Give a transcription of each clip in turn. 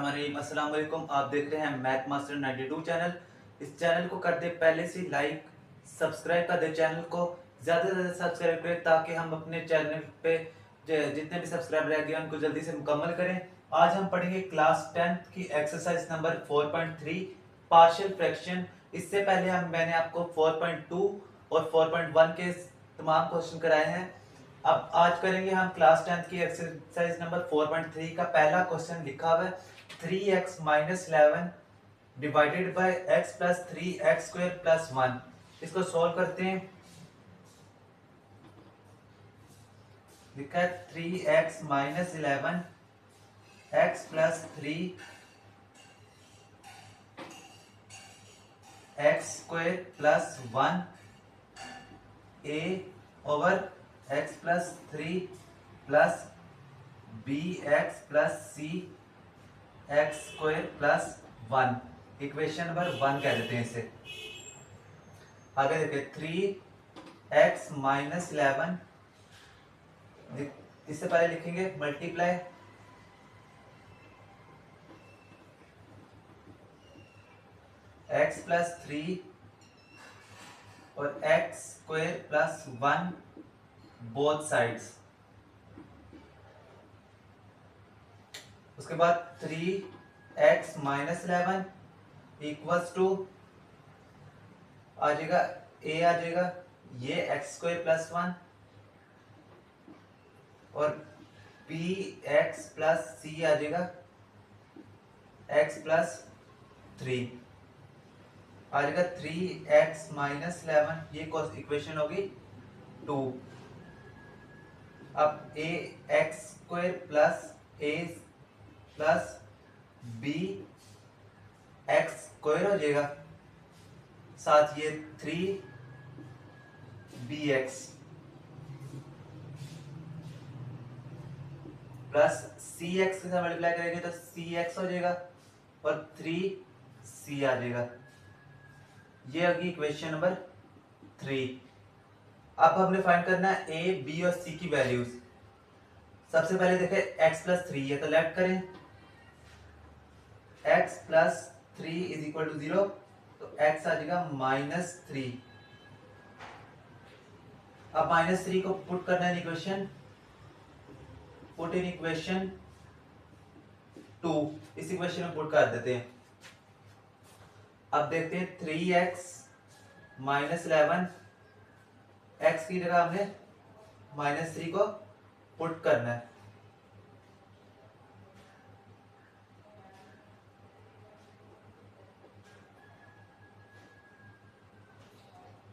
अस्सलाम वालेकुम। आप देख रहे हैं मैथ मास्टर 92 चैनल। इस चैनल को कर दे पहले से लाइक, सब्सक्राइब कर दे चैनल को, ज़्यादा से ज़्यादा सब्सक्राइब करें ताकि हम अपने चैनल पे जितने भी सब्सक्राइब रह गए उनको जल्दी से मुकम्मल करें। आज हम पढ़ेंगे क्लास 10th की एक्सरसाइज नंबर 4.3 पार्शियल फ्रैक्शन। इससे पहले मैंने आपको 4.2 और 4.1 के तमाम क्वेश्चन कराए हैं। अब आज करेंगे हम क्लास 10th की एक्सरसाइज नंबर 4.3 का पहला क्वेश्चन लिखा हुआ है 3x minus 11 divided by x plus 3x square plus 1। इसको सॉल्व करते हैं। लिखा है 3x minus 11 x plus 3 x square plus 1 a over x plus 3 plus b x plus c x square plus 1। Equation number 1 कह देते हैं इसे। आगे देखिए 3x माइनस 11, इससे पहले लिखेंगे मल्टीप्लाई x प्लस 3 और x square plus 1 both sides. उसके बाद 3x माइनस 11 इक्वल्स टू आ जाएगा a आ जाएगा ये x स्क्वायर प्लस 1 और bx प्लस c आ जाएगा x प्लस 3 आ जाएगा 3x माइनस 11, ये इक्वेशन होगी 2। अब a x square plus a plus b x square हो जाएगा, साथ ये 3bx प्लस सी एक्स के साथ मल्टीप्लाई करेंगे तो सी एक्स हो जाएगा और 3c आ जाएगा। ये होगी इक्वेशन नंबर 3। अब हमने फाइंड करना है a, b और c की वैल्यूज। सबसे पहले देखें x प्लस 3 है तो लेट करें x plus 3 is equal to 0, तो x आ जाएगा -3। अब -3 को पुट करना है इक्वेशन, पुट इन इक्वेशन 2। इस इक्वेशन में पुट कर देते हैं। अब देखते हैं 3x माइनस 11, x की जगह हमने -3 को पुट करना है।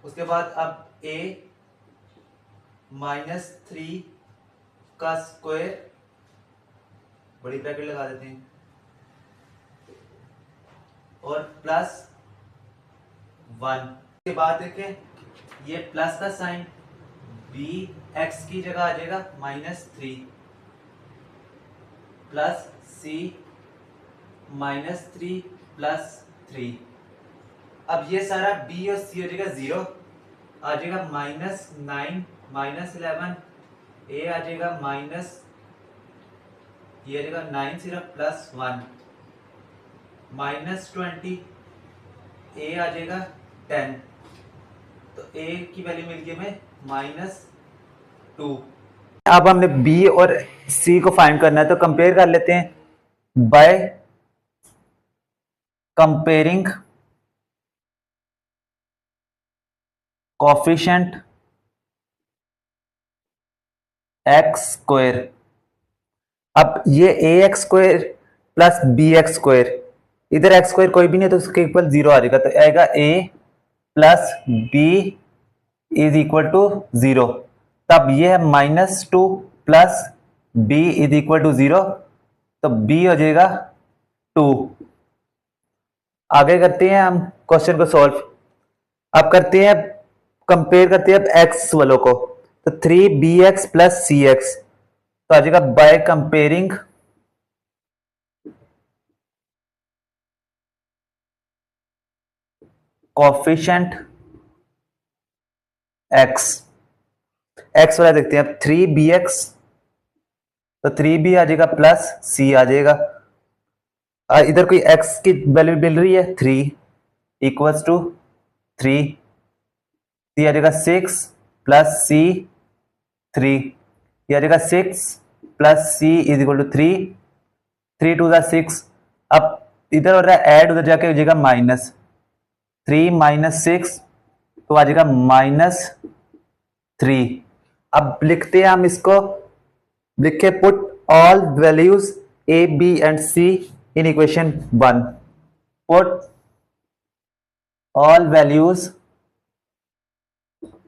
उसके बाद अब a -3 का स्क्वायर, बड़ी ब्रैकेट लगा देते हैं, और प्लस 1। के बाद देखें ये प्लस का साइन b x की जगह आ जाएगा -3 प्लस c -3 प्लस 3। अब ये सारा b और c हो जाएगा 0, आ जाएगा -9 -11 a आ जाएगा ये आ जाएगा 9 सिर्फ प्लस 1 -20 a आ जाएगा 10, तो a की वैल्यू मिल गई हमें -2। अब हमने b और c को फाइंड करना है तो कंपेयर कर लेते हैं by comparing coefficient x square. अब ये ax square plus bx square, इधर x स्क्वायर कोई भी नहीं तो उसके इक्वल 0 आ जाएगा, तो आएगा a plus b is equal to 0। तब ये है -2 plus b is equal to 0, तो b हो जाएगा 2। आगे करते हैं हम क्वेश्चन को सॉल्व। अब करते हैं कंपेयर करते हैं अब x वालों को, तो 3bx प्लस cx, तो आ जाएगा बाय कंपेयरिंग कोफिशिएंट x वाला देखते हैं। अब 3bx, तो 3b आ जाएगा प्लस c आ जाएगा, इधर कोई x की वैल्यू मिल रही है 3 इक्वल्स टू 3, ये आ जाएगा 6 प्लस सी 3, ये आ जाएगा 6 plus c is equal to 3, 3 to 6। अब इधर हो रहा है ऐड, उधर जाके हो जाएगा माइनस 3 माइनस 6, तो आ जाएगा -3। अब लिखते हैं हम इसको, लिखे put all values a b and c in equation 1, put all values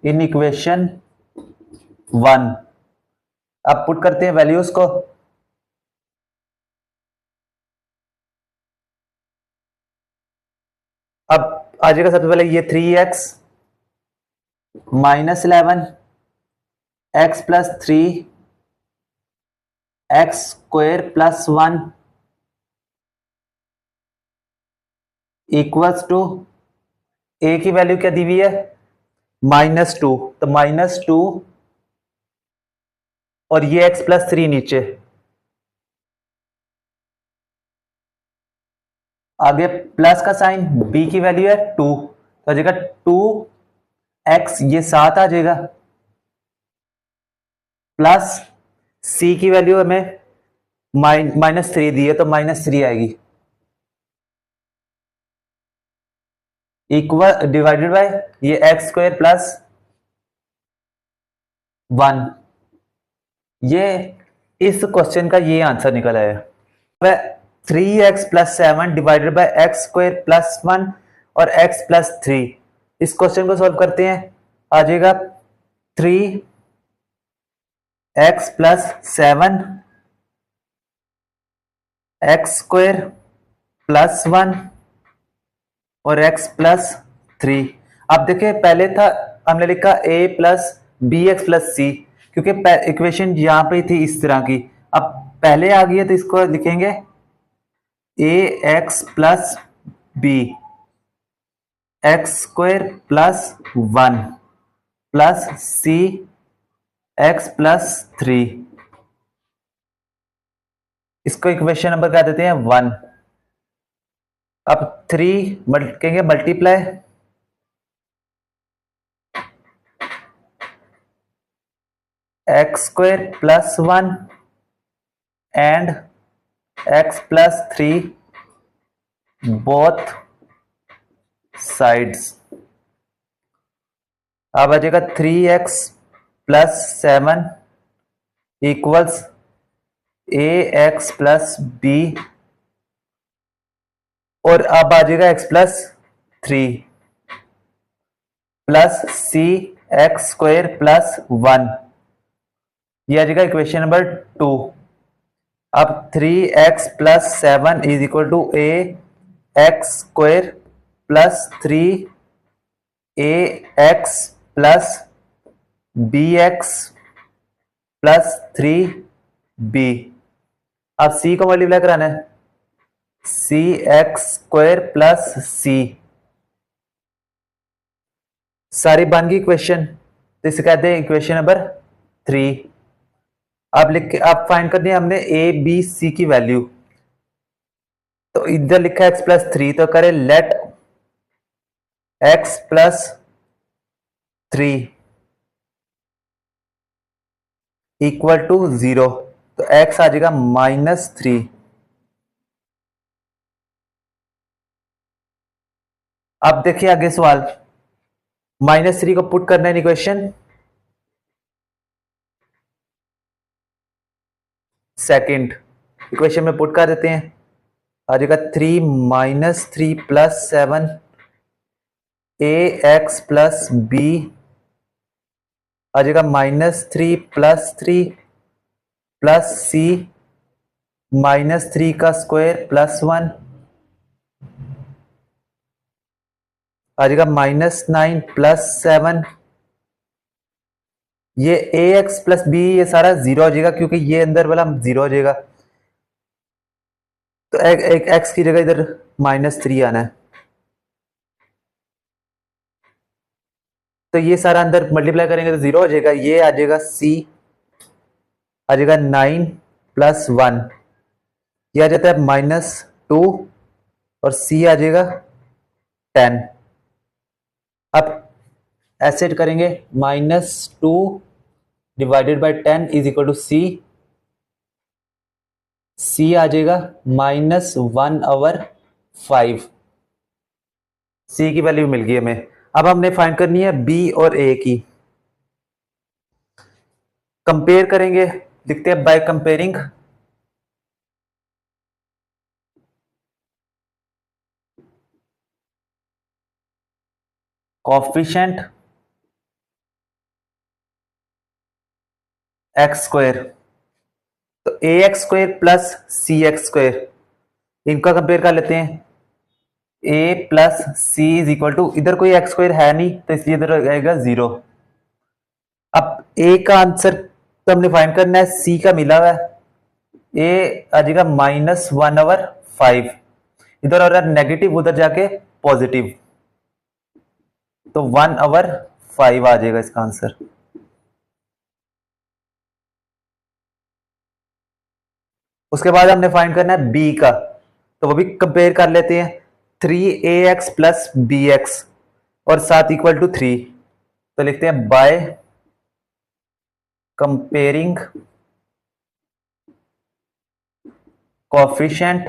in equation 1। अब पुट करते हैं वैल्यूज को, अब आ जाएगा सबसे पहले ये 3x minus 11 x plus 3 x square plus 1 equals to a की वैल्यू क्या दी हुई है -2, तो -2 और ये x प्लस 3 नीचे, आगे प्लस का साइन, b की वैल्यू है 2, तो आ जाएगा 2x, ये 7 आ जाएगा, प्लस c की वैल्यू हमें -3 दी है तो -3 आएगी, इक्वल डिवाइडेड बाय ये एक्स स्क्वायर प्लस 1। ये इस क्वेश्चन का ये आंसर निकल आया। वह 3x plus 7 divided bye x square plus 1 और x प्लस 3, इस क्वेश्चन को सॉल्व करते हैं, आ जाएगा 3x plus 7 x square plus 1 और x प्लस 3। अब देखिए पहले था हमने लिखा a plus b x plus c, क्योंकि इक्वेशन यहां पे थी इस तरह की, अब पहले आ गई है तो इसको लिखेंगे a x plus b x square plus 1 plus c x plus 3, इसको इक्वेशन नंबर क्या देते हैं 1। अब 3 कहेंगे multiply x square plus 1 and x plus 3 both sides. अब आ जाएगा 3x plus 7 equals a x plus b, और अब आ जाएगा x plus 3 plus c x square plus 1, यह आ जाएगा इक्वेशन नंबर 2। अब 3x plus 7 is equal to a x square plus 3 a x plus b x plus 3b। अब c को मल्टीप्लाई कराना है, सी एक्स स्क्वायर प्लस सी, सारी बन गई इक्वेशन, तो इसे कहते हैं इक्वेशन नंबर 3। अब लिख के अब फाइंड करनी है हमने ए बी सी की वैल्यू, तो इधर लिखा है x प्लस 3, तो करें let x plus 3 equal to 0, तो x आ जाएगा -3। अब देखिए आगे सवाल, -3 को पुट करना है इक्वेशन सेकंड, इक्वेशन में पुट कर देते हैं, आ जाएगा 3 - 3 plus 7 a x plus B, आ जाएगा -3 प्लस 3 प्लस सी -3 का स्क्वायर प्लस 1, आ जाएगा -9 प्लस 7, ये ए एक्स प्लस बी ये सारा 0 हो जाएगा क्योंकि ये अंदर वाला 0 हो जाएगा, तो एक एक्स की जगह इधर -3 आना है, तो ये सारा अंदर मल्टीप्लाई करेंगे तो 0 हो जाएगा, ये आ जाएगा सी आ जाएगा 9 प्लस 1, ये आ जाता है 2 और सी आ जाएगा 10। अब ऐसे करेंगे, -2 divided by 10 is equal to c. C आ जाएगा -1/5। सी की वैल्यू मिल गई हमें। अब हमने फाइंड करनी है बी और ए की। कंपेयर करेंगे, लिखते हैं by comparing coefficient x square, तो a x square plus c x square, इनका कंपेयर कर लेते हैं। A plus c is equal to, इधर कोई एक्स स्क्वायर है नहीं तो इसलिए इधर आएगा 0। अब ए का आंसर तो हमने फाइंड करना है, सी का मिला हुआ है, ए आ जाएगा -1/5। इधर और नेगेटिव, उधर जाके पॉजिटिव, तो 1/5 आ जाएगा इसका आंसर। उसके बाद हमने फाइंड करना है बी का, तो वो भी कंपेयर कर लेते हैं। 3ax प्लस बी एक्स और साथ इक्वल टू 3, तो लिखते हैं बाय कंपेयरिंग कोएफिशिएंट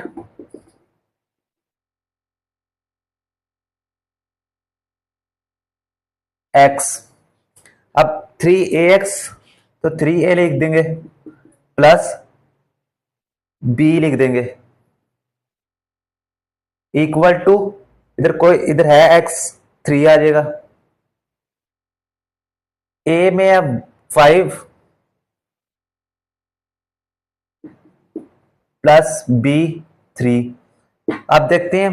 एक्स। अब 3ax, तो 3a लिख देंगे प्लस b लिख देंगे इक्वल टू, इधर है x, 3 आ जाएगा। a में अब 5 प्लस b 3। अब देखते हैं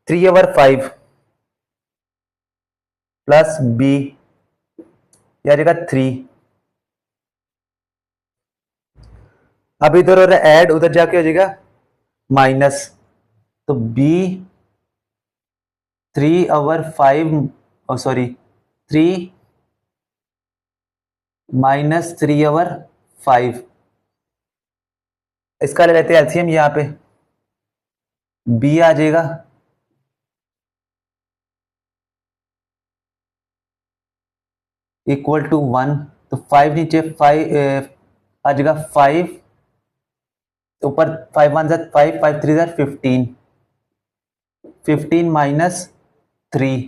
3/5 प्लस b, यह आ जाएगा 3। अब इधर और ऐड, उधर जाके हो जाएगा माइनस, तो b 3/5, सॉरी 3 - 3/5। इसका ले लेते हैं एलसीएम, यहां पे b आ जाएगा इक्वल टू 1, तो 5 नीचे 5 आ जाएगा 5, ऊपर 5 1 5, 5 3 15, 15 माइनस 3,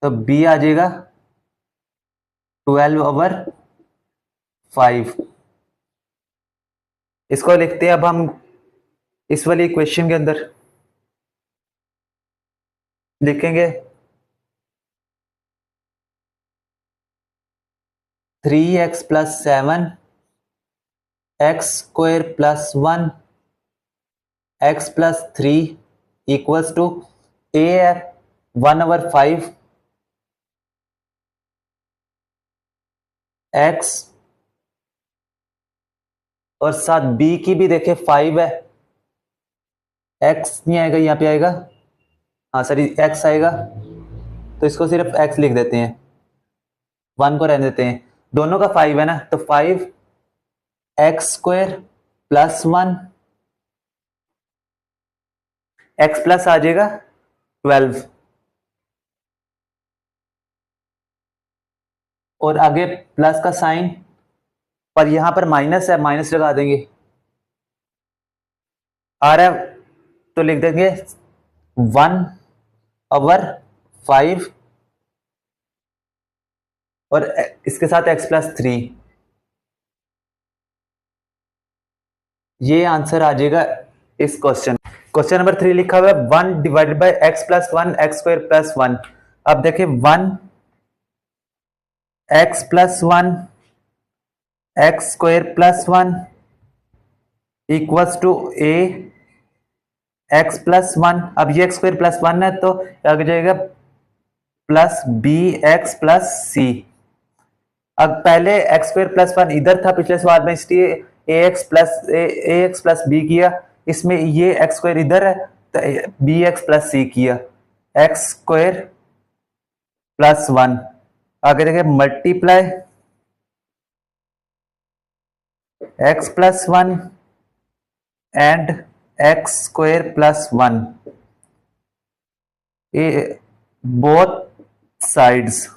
तो b आ जाएगा 12/5। इसको लिखते हैं अब हम इस वाली इक्वेशन के अंदर लिखेंगे 3x plus 7 x square plus 1 x plus 3 equals to a है 1/5 x, और साथ b की भी देखे 5 है, x नहीं आएगा, यहाँ पे आएगा, हाँ सॉरी x आएगा, तो इसको सिर्फ x लिख देते हैं, 1 को रहने देते हैं। दोनों का 5 है ना, तो 5 x square plus 1 x plus आ जाएगा 12, और आगे प्लस का साइन, पर यहां पर माइनस है, माइनस लगा देंगे, आ रहा है तो लिख देंगे 1/5 और इसके साथ x प्लस 3। ये आंसर आ जाएगा इस क्वेश्चन। क्वेश्चन नंबर 3 लिखा हुआ है 1 divided by x plus 1 x square plus 1। अब देखिए 1 x plus 1 x square plus 1 equals to a x plus 1। अब ये x स्क्वायर प्लस 1 है तो आगे जाएगा प्लस बी एक्स प्लस सी। अब पहले एक्स स्क्वायर प्लस 1 इधर था पिछले सवाल में, इसलिए ए एक्स प्लस बी किया, इसमें ये एक्स स्क्वायर इधर है तो बी एक्स प्लस सी किया, एक्स स्क्वायर प्लस 1। आगे देखिए multiply x plus 1 and x square plus 1 both sides,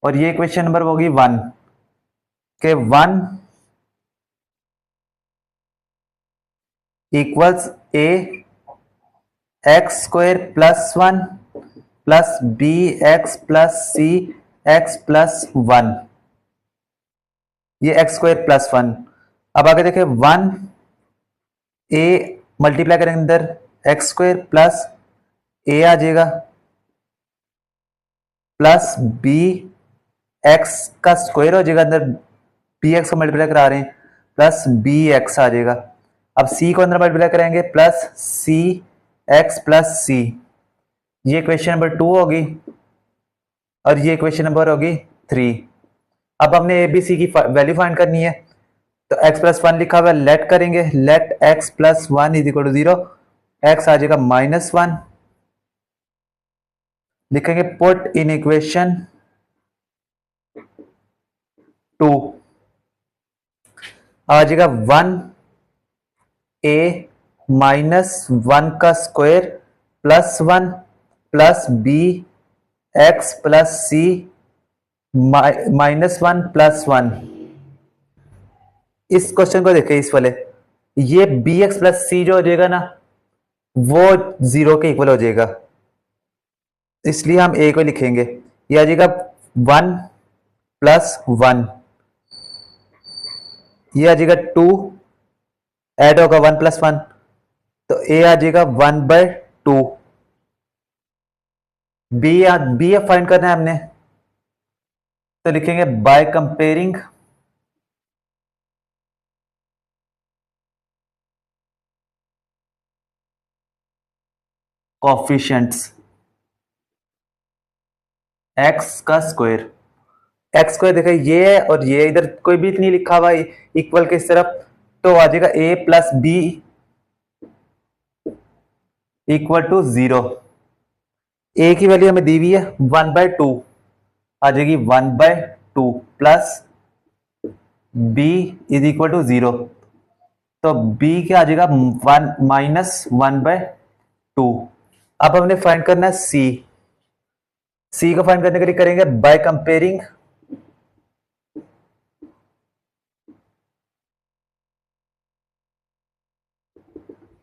और ये इक्वेशन नंबर होगी 1 के 1 equals a x square plus 1 plus b x plus c x plus 1, ये एक्स स्क्वायर प्लस 1। अब आगे देखें 1 ए मल्टीप्लाई करेंगे अंदर एक्स स्क्वायर प्लस ए आ जाएगा प्लस बी एक्स का स्क्वायर हो जाएगा, अंदर बी एक्स का मल्टीप्लाई करा रहे हैं प्लस बी एक्स आ जाएगा। अब सी को अंदर मल्टीप्लाई करेंगे प्लस सी एक्स प्लस सी, ये इक्वेशन नंबर 2 होगी और ये इक्वेशन नंबर होगी 3। अब हमने ए बी सी की वैल्यू फाइंड करनी है, तो x प्लस 1 लिखा हुआ है, लेट करेंगे, let x plus 1 is equal to 0, x आ जाएगा -1, लिखेंगे पुट इन इक्वेशन 2, आ जाएगा 1 a -1 का square plus 1 plus b x plus c -1 plus 1। इस क्वेश्चन को देखें, इस वाले, ये बी एक्स प्लस सी जो हो जाएगा ना, वो 0 के इक्वल हो जाएगा, इसलिए हम ए को लिखेंगे, ये आ जाएगा 1 प्लस 1, ये आ जाएगा 2, ऐड होगा 1 प्लस 1, तो ए आ जाएगा 1/2। बी एफ फाइंड करना है हमने, तो लिखेंगे बाय कंपेयरिंग कोफिशिएंट्स एक्स का स्क्वायर, एक्स स्क्वायर देखा ये है और ये इधर कोई भी नहीं लिखा हुआ इक्वल के इस तरफ, तो आ जाएगा a plus b equal to 0। A की वैल्यू हमें दी हुई है 1/2, आ जाएगी 1/2 plus b is equal to 0, तो b क्या आ जाएगा 1 -1/2। अब हमने फाइंड करना है c को फाइंड करने के लिए करेंगे बाय कंपेयरिंग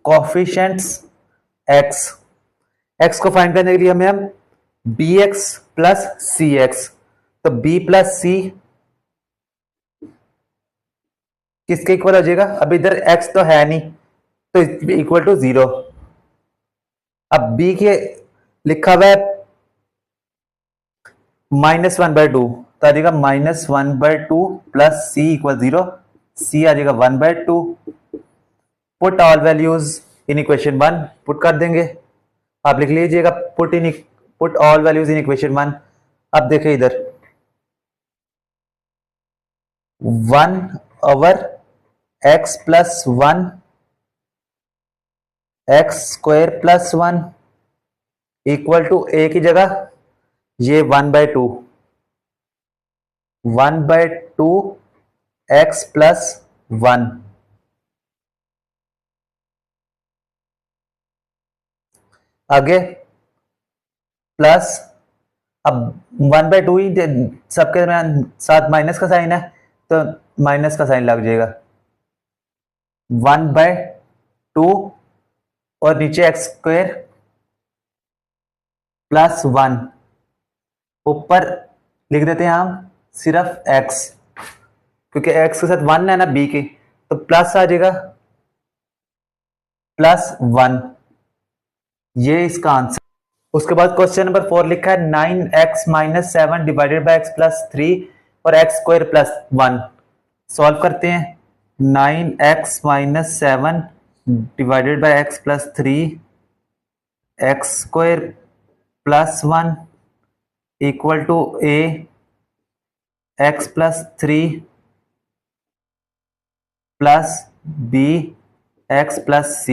कोफिशिएंट्स x को फाइंड करने के लिए हमें हम bx प्लस सी एक्स, तो b प्लस सी किसके इक्वल हो जाएगा, अब इधर x तो है नहीं, तो इक्वल टू 0। अब b के लिखा हुआ है -1/2, तो आ जाएगा -1/2 प्लस c इक्वल 0, c आ जाएगा 1/2। Put all values in equation 1 put कर देंगे, आप लिख लीजिएगा put all values in equation 1। अब देखें इधर 1 over x plus 1 x square plus 1 equal to a की जगह ये 1/2 x प्लस 1, आगे प्लस, अब 1/2 ही सबके दरमियान साथ माइनस का साइन है, तो माइनस का साइन लग जाएगा 1/2 और नीचे एक्स स्क्वायर प्लस 1, ऊपर लिख देते हैं हम सिर्फ x, क्योंकि x के साथ 1 है ना b की, तो प्लस आ जाएगा +1, ये इसका आंसर। उसके बाद क्वेश्चन नंबर 4 लिखा है 9x - 7 divided by x plus 3 और x स्क्वायर प्लस 1। सॉल्व करते हैं, 9x - 7 divided by x plus 3 x square plus 1 equal to a x plus 3 प्लस b x plus c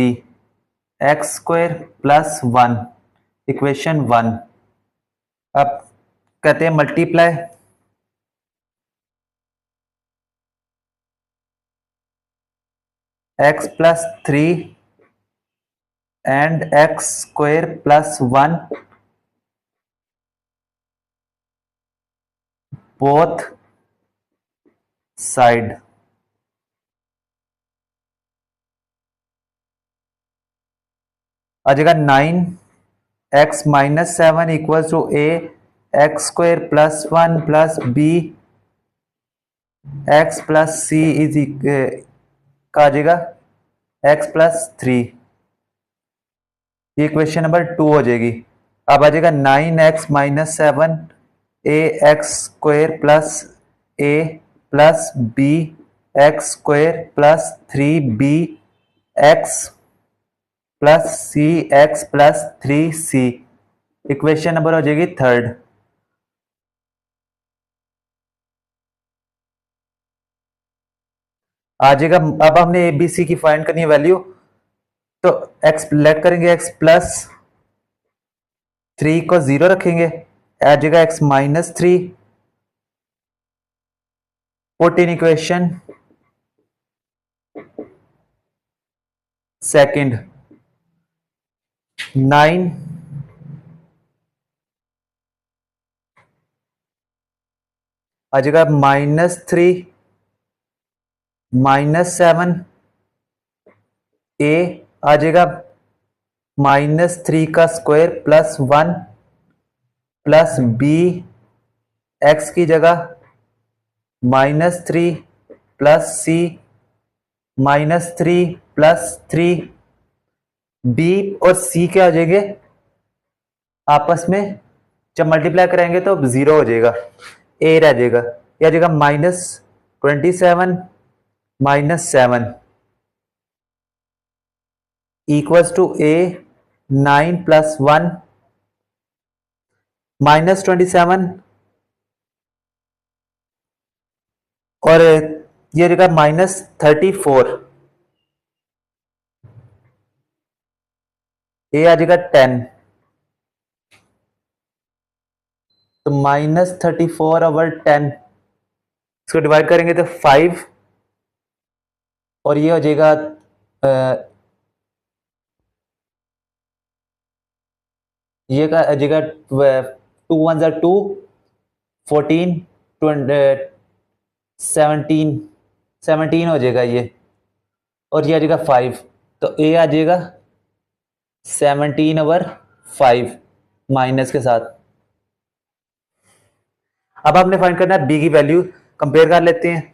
x square plus 1 equation 1। अब कहते हैं multiply x plus 3 and x square plus 1 both side। आ जाएगा 9x minus 7 equal to a x square plus 1 plus b x plus c is का आ जाएगा x plus 3। ये equation number 2 हो जाएगी। अब आ जाएगा 9x minus 7 a x square plus a plus b x square plus 3b x plus c x plus 3c। Equation number हो जाएगी 3rd। आ जाएगा। अब हमने ए बी सी की फाइंड करनी है वैल्यू, तो x लेट करेंगे, x प्लस 3 को 0 रखेंगे, आ जाएगा x माइनस 3। 14 इक्वेशन सेकंड 9 आ जाएगा माइनस 3 माइनस 7 ए आ जाएगा माइनस 3 का square plus 1 plus b x की जगह माइनस 3 प्लस सी माइनस 3 प्लस 3। बी और सी क्या हो जाएंगे आपस में, जब मल्टीप्लाई कराएंगे तो 0 हो जाएगा, ए रह जाएगा। यह आ जाएगा minus 27 minus 7 equals to a 9 plus 1 minus 27 और ये रहेगा माइनस 34। ए आ जाएगा 10, तो माइनस 34 ओवर 10, इसको डिवाइड करेंगे तो 5 और ये हो जाएगा ये का आ जाएगा 2 1 ज़ा 2 14 17 17 हो जाएगा ये, और ये आ जाएगा 5, तो ए आ जाएगा 17 ओवर 5 माइनस के साथ। अब आपने फाइंड करना है बी की वैल्यू, कंपेयर कर लेते हैं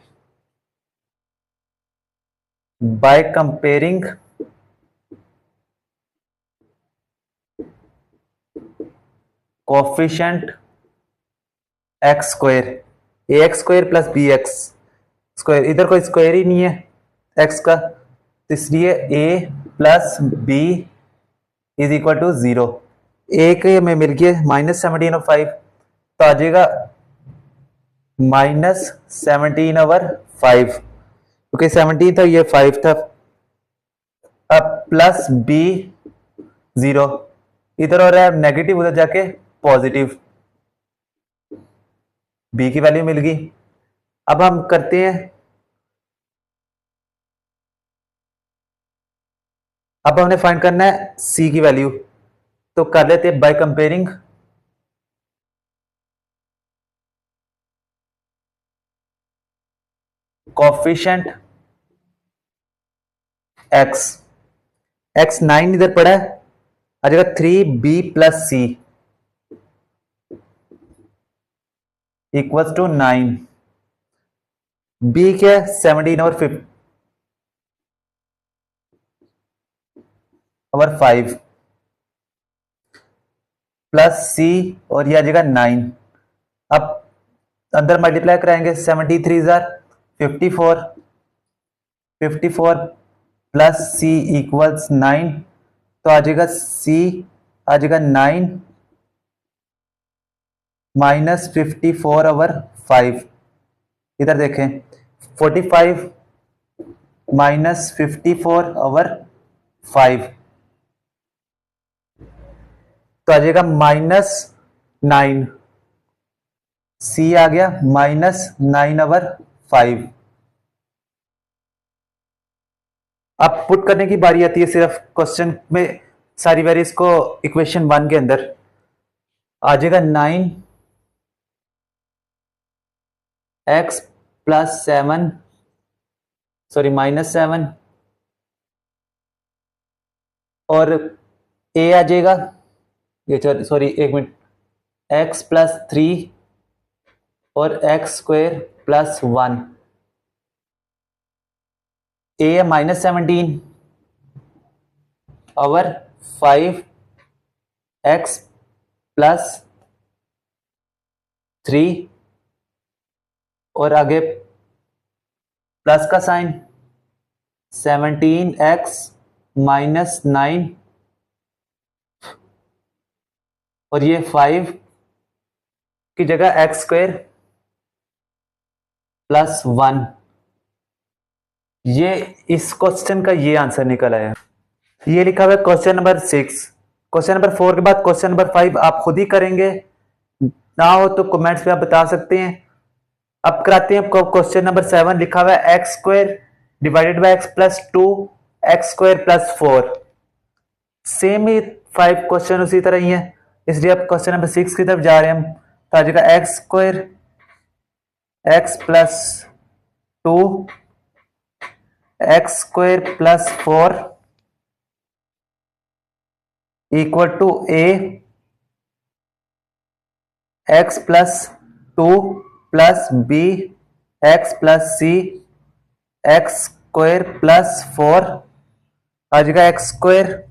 by comparing coefficient x square, a x square plus b x square, इधर कोई स्क्वायर ही नहीं है एक्स का, तो इसलिए a plus b is equal to 0। A के में मिल गया माइनस 17 ओवर 5, तो आ जाएगा माइनस 17 ओवर 5, क्योंकि 17 था ये 5 था। अब प्लस बी 0, इधर हो रहा है नेगेटिव, उधर जाके पॉजिटिव, बी की वैल्यू मिल गई। अब हम करते हैं, अब हमने फाइंड करना है सी की वैल्यू, तो कर लेते हैं by comparing coefficient x. X 9 इधर पड़ा है, आ जाएगा 3b plus c equals to 9। B क्या है 17 ओवर 5 प्लस सी और ये आ जाएगा 9। अब अंदर मल्टीप्लाई कराएंगे, 73 जार 54 54 प्लस सी इक्वल्स 9, तो आ जाएगा सी आ जाएगा 9 माइनस 54 ओवर 5। इधर देखें 45 माइनस 54 ओवर 5, तो आ जाएगा माइनस 9, सी आ गया माइनस 9 ओवर 5। अब पुट करने की बारी आती है सिर्फ क्वेश्चन में सारी वैल्यूज को इक्वेशन 1 के अंदर। आ जाएगा 9x प्लस 7, सॉरी -7, और a आ जाएगा, ये सॉरी एक मिनट, x प्लस 3 और एक्स स्क्वायर प्लस 1। a है -17 और 5x प्लस 3 और आगे प्लस का साइन 17x माइनस 9 और ये 5 की जगह एक्स स्क्वायर प्लस 1। ये इस क्वेश्चन का ये आंसर निकल आया। ये लिखा हुआ है क्वेश्चन नंबर 6। क्वेश्चन नंबर 4 के बाद क्वेश्चन नंबर 5 आप खुद ही करेंगे, ना हो तो कमेंट्स में आप बता सकते हैं। अब कराते हैं क्वेश्चन नंबर 7। लिखा हुआ है x square divided by x plus 2 x square plus 4। Same he 5 question उसी तरह ही है, इसलिए अब क्वेश्चन नंबर 6 की तरफ जा रहे हैं हम। तो आ जाएगा x square x plus 2 x square plus 4 equal to a x plus 2 plus b x plus c x square plus 4। आ जाएगा एक्स स्क्वायर,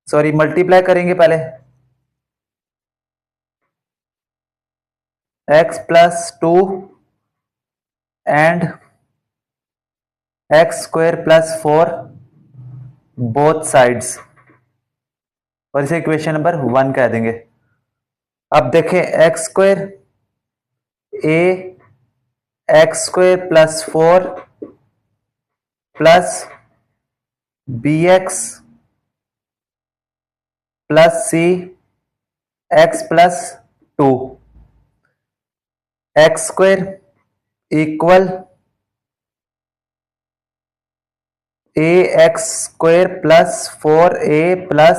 सॉरी मल्टीप्लाई करेंगे पहले, x plus 2 and x square plus 4 both sides, और इसे equation number 1 कह देंगे। अब देखें x square a x square plus 4 plus b x plus c x plus 2 x square equal a x square plus 4a plus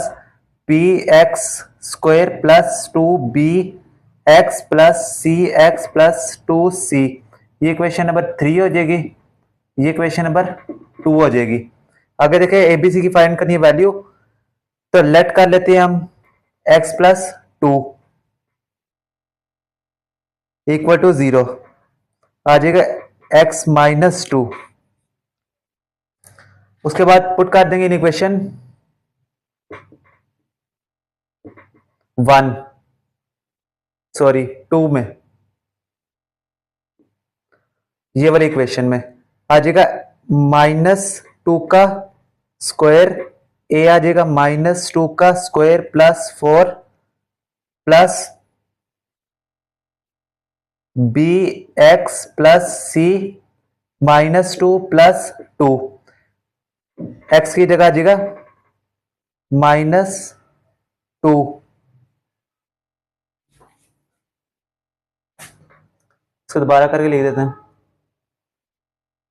b x square plus 2b x plus c x plus 2c। ये equation number 3 हो जाएगी, ये equation number 2 हो जाएगी। अगर देखें ABC की find करनी है वैल्यू, तो लेट कर लेते हैं हम x प्लस 2 इक्वल टू 0। आ जाएगा x माइनस 2। उसके बाद पुट कर देंगे इन इक्वेशन 1 सॉरी 2 में, ये वाली इक्वेशन में आ जाएगा -2 का स्क्वायर, ए आ जाएगा -2 का square plus 4 plus b x plus c -2 plus 2, x की जगह आ जाएगा -2। इसको दोबारा करके लिख देते हैं,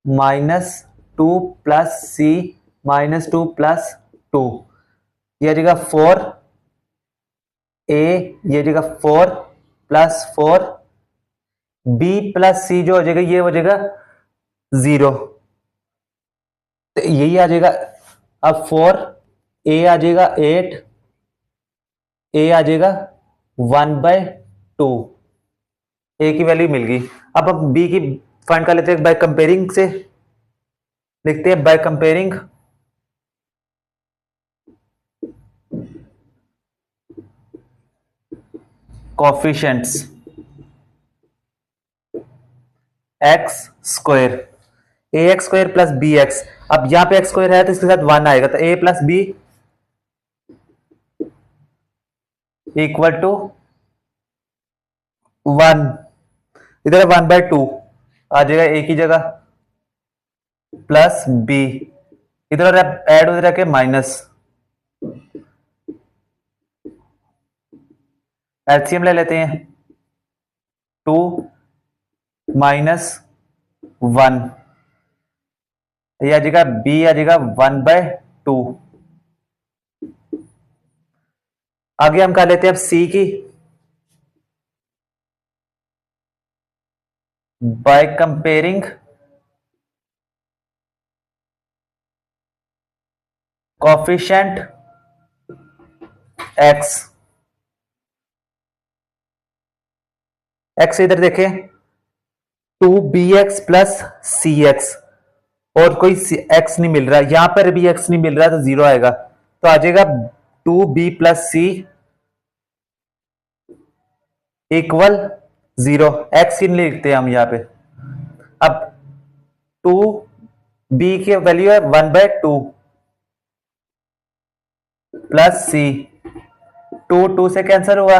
-2 प्लस सी -2 प्लस 2, यह जगह 4 ए, ये जगह 4 प्लस 4 बी प्लस सी जो हो जाएगा ये हो जाएगा 0, तो यही आ जाएगा। अब 4 ए आ जाएगा 8, ए आ जाएगा 1/2, ए की वैल्यू मिल गई। अब हम बी की फाइंड कर लेते हैं बाय कंपेयरिंग से, लिखते हैं by comparing coefficients x square, a x square plus b x. अब यहां पे एक्स स्क्वायर है तो इसके साथ 1 आएगा, तो a plus b equal to 1, इधर 1/2 आ जाएगा ए की जगह प्लस बी, इधर ऐड हो के माइनस, एलसीएम ले लेते हैं 2 - 1, ये आ जाएगा b आ जाएगा 1/2। आगे हम कर लेते हैं अब c की। Bye comparing coefficient x, x इधर देखें 2bx प्लस सी एक्स, और कोई x नहीं मिल रहा, यहां पर भी x नहीं मिल रहा तो जीरो आएगा, तो आ जाएगा 2b प्लस सी इक्वल जीरो। x ही नहीं लिखते हम यहां पे। अब 2b की वैल्यू है 1/2 प्लस सी, 2 से कैंसिल हुआ,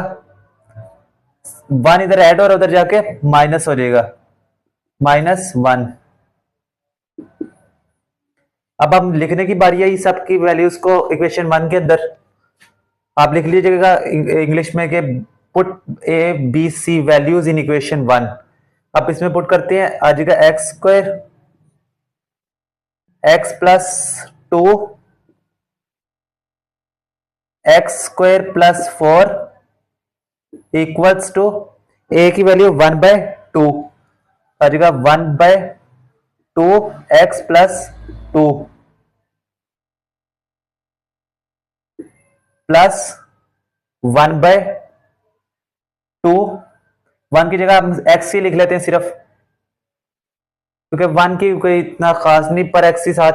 1 इधर ऐड और उधर जाके माइनस हो जाएगा, -1। अब हम लिखने की बारी है सब की वैल्यूज को इक्वेशन 1 के अंदर। आप लिख लीजिएगा इंग्लिश में कि put a b c values in equation 1। अब इसमें पुट करते हैं, आ जाएगा x square x plus 2 x square plus 4 equals to a की वैल्यू 1/2, आ जाएगा 1/2 एक्स प्लस 2 प्लस 1/2, 1 की जगह हम एक्स ही लिख लेते हैं सिर्फ, क्योंकि 1 की कोई इतना खास नहीं, पर एक्स के साथ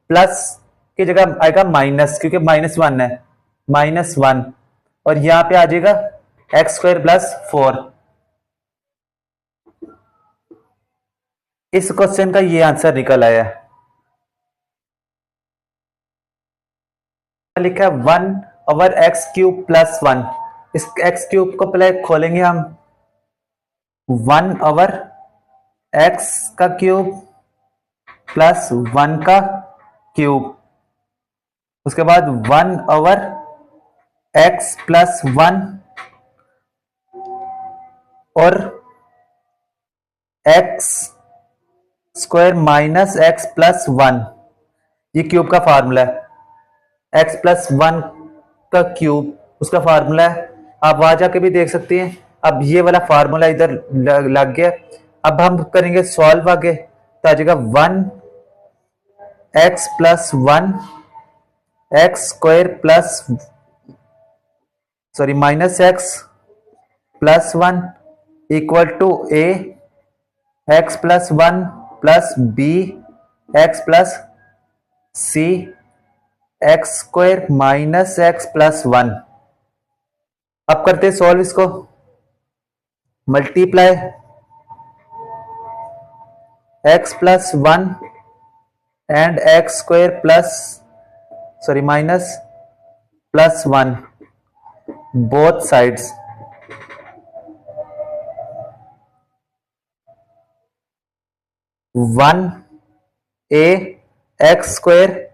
प्लस की जगह आएगा माइनस, क्योंकि -1 है, -1, और यहां पे आ जाएगा एक्स स्क्वायर प्लस 4। इस क्वेश्चन का ये आंसर निकल आया है। लिखा है 1/x³ प्लस 1। इस x³ को पहले खोलेंगे हम, 1/x का क्यूब प्लस 1 का क्यूब, उसके बाद 1/x प्लस 1 और x square minus x plus 1, ये क्यूब का फार्मूला है। x प्लस 1 का क्यूब उसका फार्मूला है, आप वहां जाके भी देख सकते हैं। अब ये वाला फार्मूला इधर लग गया। अब हम करेंगे सॉल्व आगे, तो आ जाएगा 1x plus 1 x square plus minus x plus 1 equal to a x plus 1 plus b x plus c x square minus x plus 1। अब करते हैं सॉल्व इसको, multiply x plus 1 and x square plus minus plus 1 both sides, one a x square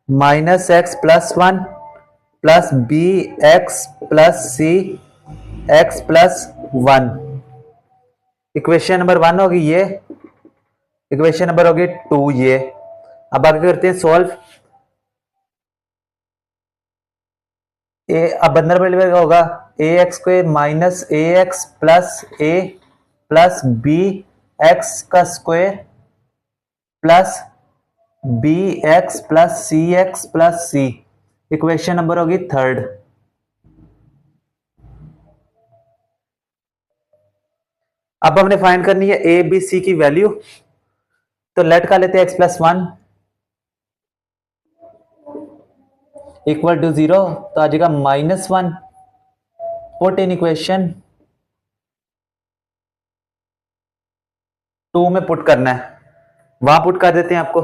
minus x plus 1 plus b x plus c x plus 1। Equation number 1 होगी ये, equation number होगी 2 ये। अब आगे करते हैं सॉल्व। अब अंदर में होगा a x square minus a x plus a plus b x का square plus b x plus c. Equation number होगी 3। अब हमने फाइंड करनी है ए बी सी की वैल्यू, तो लेट का लेते हैं एक्स प्लस 1 इक्वल टू 0, तो आ जाएगा -1। पुट इन इक्वेशन 2 में पुट करना है, वहां पुट कर देते हैं आपको।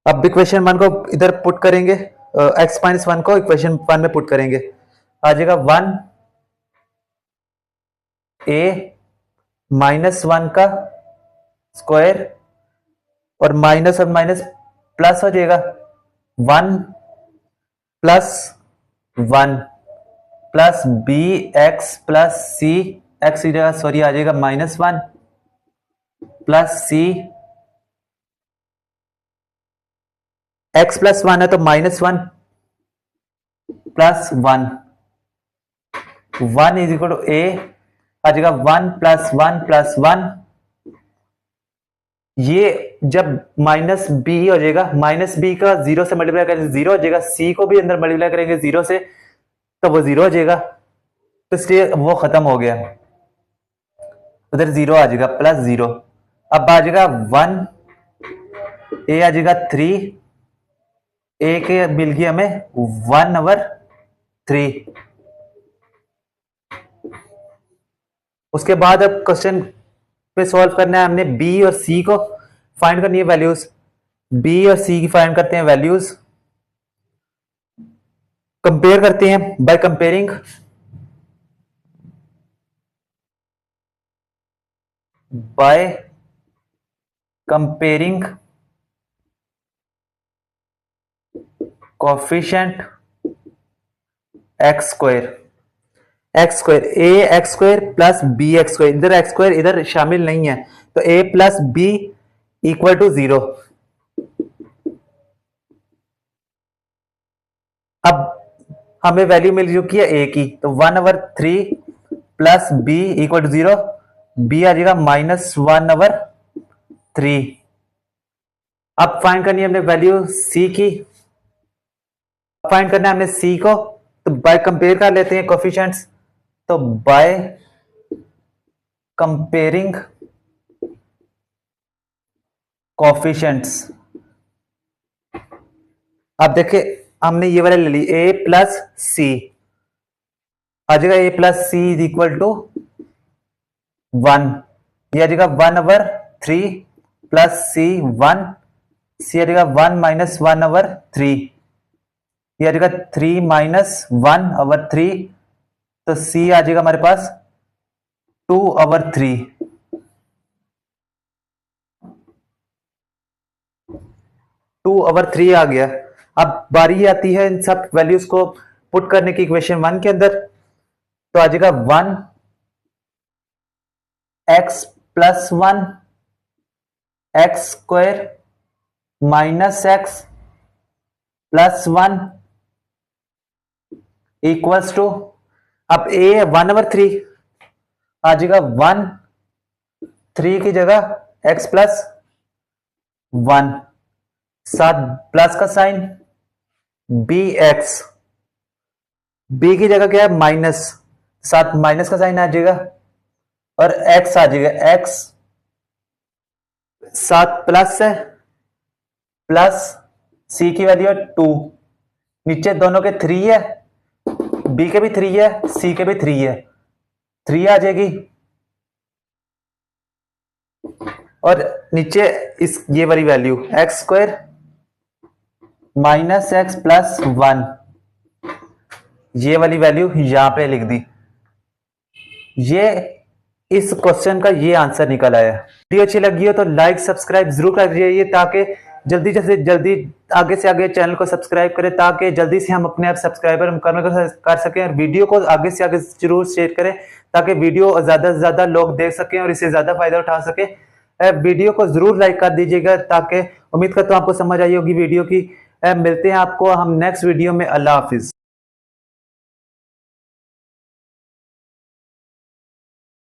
अब इक्वेशन 1 को इधर पुट करेंगे, x माइनस 1 को इक्वेशन 1 में पुट करेंगे, आ जाएगा 1 a माइनस 1 का स्क्वायर और माइनस और माइनस प्लस हो जाएगा 1 plus 1 plus b x plus c x की जगह आ जाएगा -1 plus c, x plus one है तो -1 plus 1, 1 is equal to a आ जाएगा 1 प्लस 1 प्लस 1। ये जब माइनस बी हो जाएगा, माइनस बी का 0 से मल्टीप्लाई करेंगे 0 हो जाएगा, सी को भी अंदर मल्टीप्लाई करेंगे 0 से तो वो 0 हो जाएगा, तो इसलिए वो खत्म हो गया, उधर 0 आ जाएगा प्लस 0। अब आ जाएगा 1, ए आ जाएगा 3, ए के मिल गया हमें 1/3। उसके बाद अब क्वेश्चन पे सॉल्व करना है हमने, बी और सी को फाइंड करनी है वैल्यूज, बी और सी की फाइंड करते हैं वैल्यूज, कंपेयर करते हैं by comparing coefficient x square, a x square plus b x square, इधर एक्स स्क्वायर इधर शामिल नहीं है तो a plus b equal to 0। अब हमें वैल्यू मिल चुकी है ए की, तो 1/3 plus b equal to 0, b आ जाएगा -1/3। अब फाइंड करनी है हमने वैल्यू सी की, फाइंड करना है हमने सी को, तो बाय कंपेयर कर लेते हैं कोएफिशिएंट्स, तो बाय कंपेयरिंग कोएफिशिएंट्स, अब देखिए हमने ये वाले ले ली, ए प्लस सी आ जाएगा, a plus c is equal to 1, ये आ जाएगा 1/3 प्लस सी 1, सी आ जाएगा 1 - 1/3, ये आ जाएगा 3 - 1/3, तो सी आ जाएगा हमारे पास 2/3, 2/3 आ गया। अब बारी आती है इन सब वैल्यूज को पुट करने की इक्वेशन 1 के अंदर, तो आ जाएगा 1 x plus 1 x square minus x plus 1 equals to, अब ए 1/3 आ जाएगा 1, 3 की जगह x प्लस 1, साथ प्लस का साइन, बी एक्स, बी की जगह क्या है माइनस, साथ माइनस का साइन आ जाएगा, और x आ जाएगा, x साथ प्लस है, प्लस c की वैल्यू है 2, नीचे दोनों के 3 है, b के भी 3 है, c के भी 3 है, 3 आ जाएगी, और नीचे इस ये वाली value x square minus x plus 1, ये वाली वैल्यू यहां पे लिख दी। ये इस क्वेश्चन का ये आंसर निकल आया। वीडियो अच्छी लगी हो तो लाइक सब्सक्राइब जरूर कर दीजिए, ताकि जल्दी से जल्दी आगे से आगे चैनल को सब्सक्राइब करें, ताकि जल्दी से हम अपने आप सब्सक्राइबर मुकम्मल कर सकें, और वीडियो को आगे से आगे जरूर शेयर करें ताकि वीडियो ज्यादा से ज्यादा लोग देख सकें और इससे ज्यादा फायदा उठा सके। वीडियो को जरूर लाइक कर दीजिएगा, ताकि उम्मीद करता हूं आपको समझ आई होगी वीडियो की। मिलते हैं आपको हम नेक्स्ट वीडियो में। अल्लाह हाफिज।